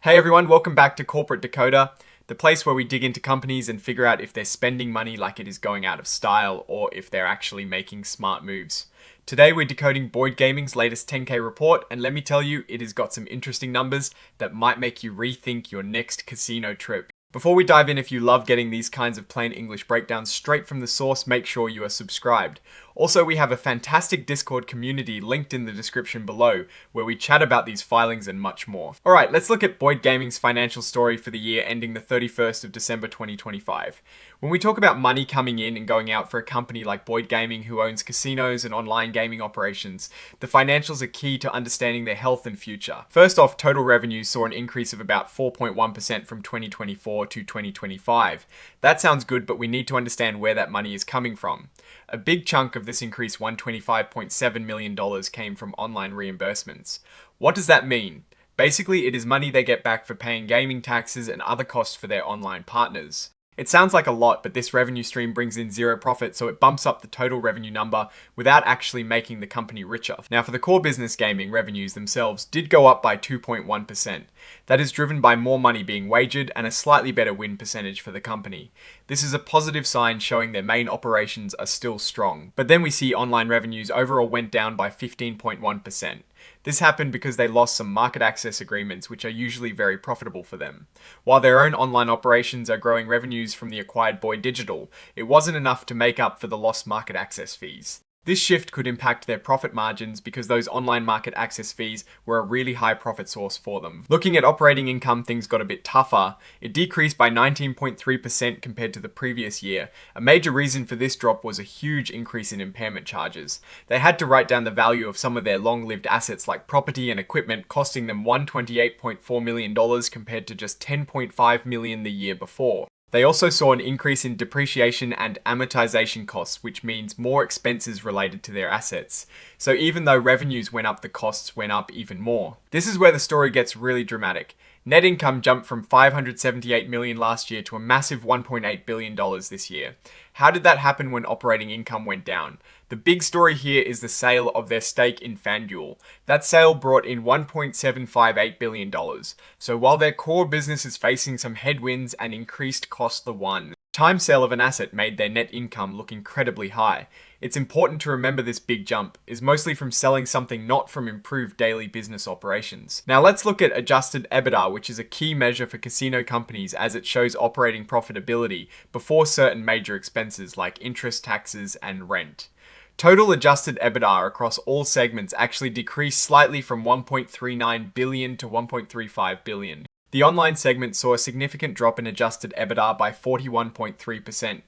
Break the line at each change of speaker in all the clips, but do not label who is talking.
Hey everyone, welcome back to Corporate Decoder, the place where we dig into companies and figure out if they're spending money like it is going out of style or if they're actually making smart moves. Today we're decoding Boyd Gaming's latest 10K report, and let me tell you, it has got some interesting numbers that might make you rethink your next casino trip. Before we dive in, if you love getting these kinds of plain English breakdowns straight from the source, make sure you are subscribed. Also, we have a fantastic Discord community linked in the description below, where we chat about these filings and much more. Alright, let's look at Boyd Gaming's financial story for the year ending the 31st of December 2025. When we talk about money coming in and going out for a company like Boyd Gaming, who owns casinos and online gaming operations, the financials are key to understanding their health and future. First off, total revenues saw an increase of about 4.1% from 2024 to 2025. That sounds good, but we need to understand where that money is coming from. A big chunk of this increase, $125.7 million, came from online reimbursements. What does that mean? Basically, it is money they get back for paying gaming taxes and other costs for their online partners. It sounds like a lot, but this revenue stream brings in zero profit, so it bumps up the total revenue number without actually making the company richer. Now, for the core business, gaming revenues themselves did go up by 2.1%. That is driven by more money being wagered and a slightly better win percentage for the company. This is a positive sign showing their main operations are still strong. But then we see online revenues overall went down by 15.1%. This happened because they lost some market access agreements, which are usually very profitable for them. While their own online operations are growing revenues from the acquired Boyd Digital, it wasn't enough to make up for the lost market access fees. This shift could impact their profit margins because those online market access fees were a really high profit source for them. Looking at operating income, things got a bit tougher. It decreased by 19.3% compared to the previous year. A major reason for this drop was a huge increase in impairment charges. They had to write down the value of some of their long-lived assets like property and equipment, costing them $128.4 million compared to just $10.5 million the year before. They also saw an increase in depreciation and amortization costs, which means more expenses related to their assets. So even though revenues went up, the costs went up even more. This is where the story gets really dramatic. Net income jumped from $578 million last year to a massive $1.8 billion this year. How did that happen when operating income went down? The big story here is the sale of their stake in FanDuel. That sale brought in $1.758 billion. So while their core business is facing some headwinds and increased cost the time sale of an asset made their net income look incredibly high. It's important to remember this big jump is mostly from selling something, not from improved daily business operations. Now let's look at adjusted EBITDA, which is a key measure for casino companies as it shows operating profitability before certain major expenses like interest, taxes, and rent. Total adjusted EBITDA across all segments actually decreased slightly from $1.39 billion to $1.35 billion. The online segment saw a significant drop in adjusted EBITDA by 41.3%.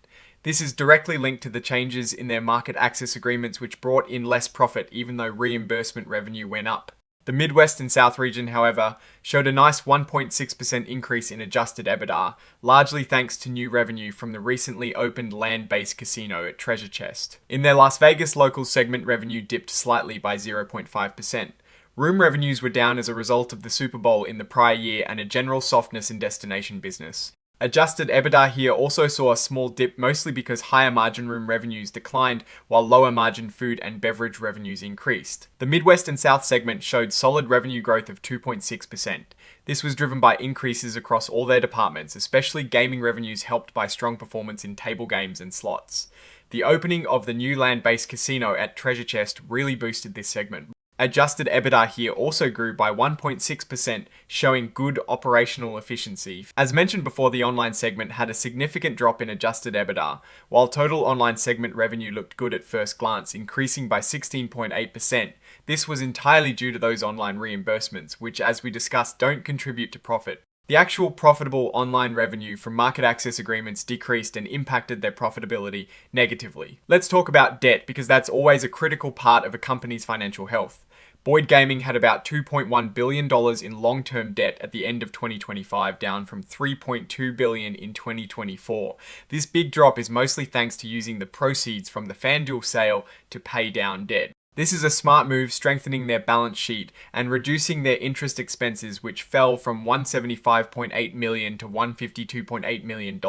This is directly linked to the changes in their market access agreements, which brought in less profit even though reimbursement revenue went up. The Midwest and South region, however, showed a nice 1.6% increase in adjusted EBITDA, largely thanks to new revenue from the recently opened land-based casino at Treasure Chest. In their Las Vegas local segment, revenue dipped slightly by 0.5%. Room revenues were down as a result of the Super Bowl in the prior year and a general softness in destination business. Adjusted EBITDA here also saw a small dip, mostly because higher margin room revenues declined while lower margin food and beverage revenues increased. The Midwest and South segment showed solid revenue growth of 2.6%. This was driven by increases across all their departments, especially gaming revenues helped by strong performance in table games and slots. The opening of the new land-based casino at Treasure Chest really boosted this segment. Adjusted EBITDA here also grew by 1.6%, showing good operational efficiency. As mentioned before, the online segment had a significant drop in adjusted EBITDA, while total online segment revenue looked good at first glance, increasing by 16.8%. This was entirely due to those online reimbursements, which, as we discussed, don't contribute to profit. The actual profitable online revenue from market access agreements decreased and impacted their profitability negatively. Let's talk about debt, because that's always a critical part of a company's financial health. Boyd Gaming had about $2.1 billion in long-term debt at the end of 2025, down from $3.2 billion in 2024. This big drop is mostly thanks to using the proceeds from the FanDuel sale to pay down debt. This is a smart move, strengthening their balance sheet and reducing their interest expenses, which fell from $175.8 million to $152.8 million.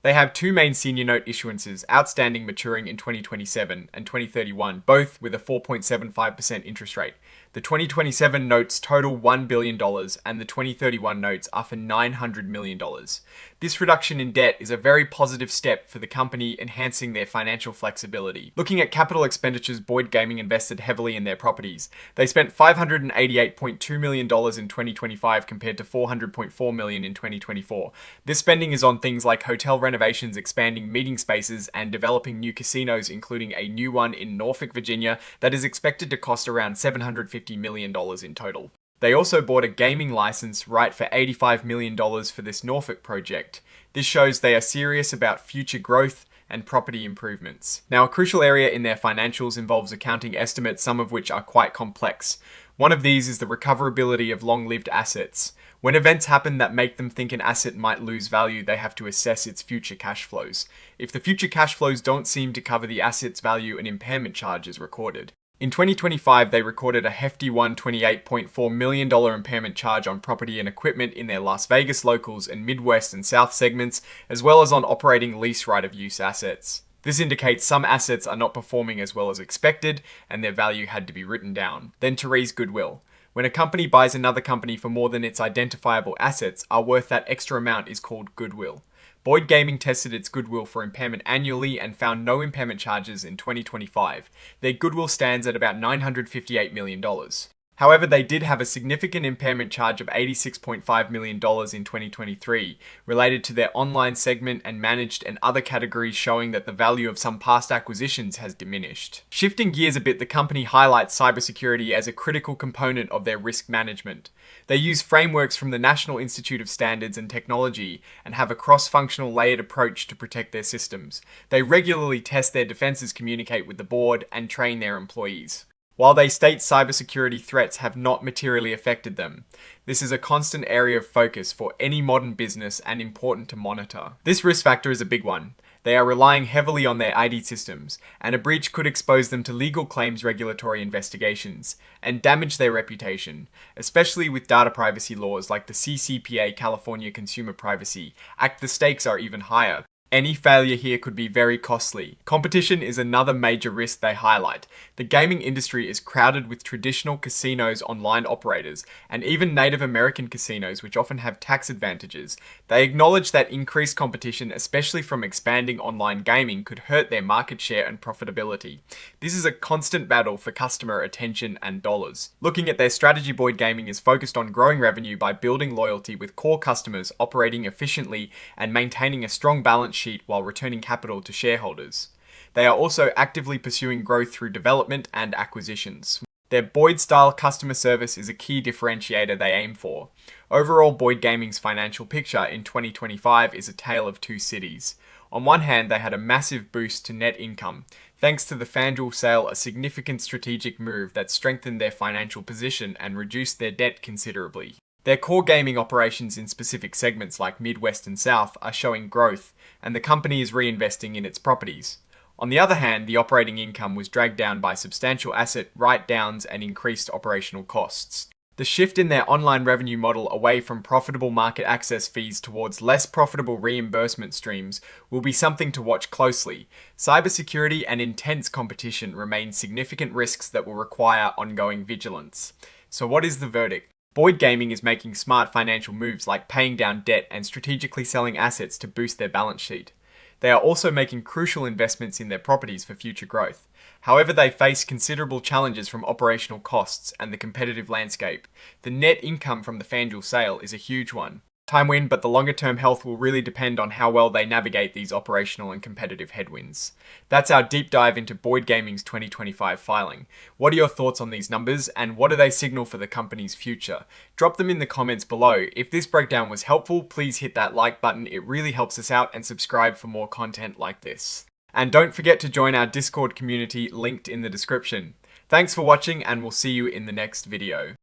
They have two main senior note issuances outstanding, maturing in 2027 and 2031, both with a 4.75% interest rate. The 2027 notes total $1 billion and the 2031 notes are for $900 million. This reduction in debt is a very positive step for the company, enhancing their financial flexibility. Looking at capital expenditures, Boyd Gaming invested heavily in their properties. They spent $588.2 million in 2025 compared to $400.4 million in 2024. This spending is on things like hotel renovations, expanding meeting spaces, and developing new casinos, including a new one in Norfolk, Virginia, that is expected to cost around $750 million in total. They also bought a gaming license right for $85 million for this Norfolk project. This shows they are serious about future growth and property improvements. Now, a crucial area in their financials involves accounting estimates, some of which are quite complex. One of these is the recoverability of long-lived assets. When events happen that make them think an asset might lose value, they have to assess its future cash flows. If the future cash flows don't seem to cover the asset's value, an impairment charge is recorded. In 2025, they recorded a hefty $128.4 million impairment charge on property and equipment in their Las Vegas locals and Midwest and South segments, as well as on operating lease right-of-use assets. This indicates some assets are not performing as well as expected, and their value had to be written down. Then to raise goodwill. When a company buys another company for more than its identifiable assets are worth, that extra amount is called goodwill. Boyd Gaming tested its goodwill for impairment annually and found no impairment charges in 2025. Their goodwill stands at about $958 million. However, they did have a significant impairment charge of $86.5 million in 2023, related to their online segment and managed and other categories, showing that the value of some past acquisitions has diminished. Shifting gears a bit, the company highlights cybersecurity as a critical component of their risk management. They use frameworks from the National Institute of Standards and Technology and have a cross-functional layered approach to protect their systems. They regularly test their defenses, communicate with the board, and train their employees. While they state cybersecurity threats have not materially affected them, this is a constant area of focus for any modern business and important to monitor. This risk factor is a big one. They are relying heavily on their IT systems, and a breach could expose them to legal claims, regulatory investigations, and damage their reputation, especially with data privacy laws like the CCPA, California Consumer Privacy Act. The stakes are even higher. Any failure here could be very costly. Competition is another major risk they highlight. The gaming industry is crowded with traditional casinos, online operators, and even Native American casinos, which often have tax advantages. They acknowledge that increased competition, especially from expanding online gaming, could hurt their market share and profitability. This is a constant battle for customer attention and dollars. Looking at their strategy, Boyd Gaming is focused on growing revenue by building loyalty with core customers, operating efficiently, and maintaining a strong balance sheet while returning capital to shareholders. They are also actively pursuing growth through development and acquisitions. Their Boyd-style customer service is a key differentiator they aim for. Overall, Boyd Gaming's financial picture in 2025 is a tale of two cities. On one hand, they had a massive boost to net income, thanks to the FanDuel sale, a significant strategic move that strengthened their financial position and reduced their debt considerably. Their core gaming operations in specific segments like Midwest and South are showing growth, and the company is reinvesting in its properties. On the other hand, the operating income was dragged down by substantial asset write-downs and increased operational costs. The shift in their online revenue model away from profitable market access fees towards less profitable reimbursement streams will be something to watch closely. Cybersecurity and intense competition remain significant risks that will require ongoing vigilance. So what is the verdict? Boyd Gaming is making smart financial moves like paying down debt and strategically selling assets to boost their balance sheet. They are also making crucial investments in their properties for future growth. However, they face considerable challenges from operational costs and the competitive landscape. The net income from the FanDuel sale is a huge one. Time win, but the longer-term health will really depend on how well they navigate these operational and competitive headwinds. That's our deep dive into Boyd Gaming's 2025 filing. What are your thoughts on these numbers, and what do they signal for the company's future? Drop them in the comments below. If this breakdown was helpful, please hit that like button. It really helps us out, and subscribe for more content like this. And don't forget to join our Discord community linked in the description. Thanks for watching, and we'll see you in the next video.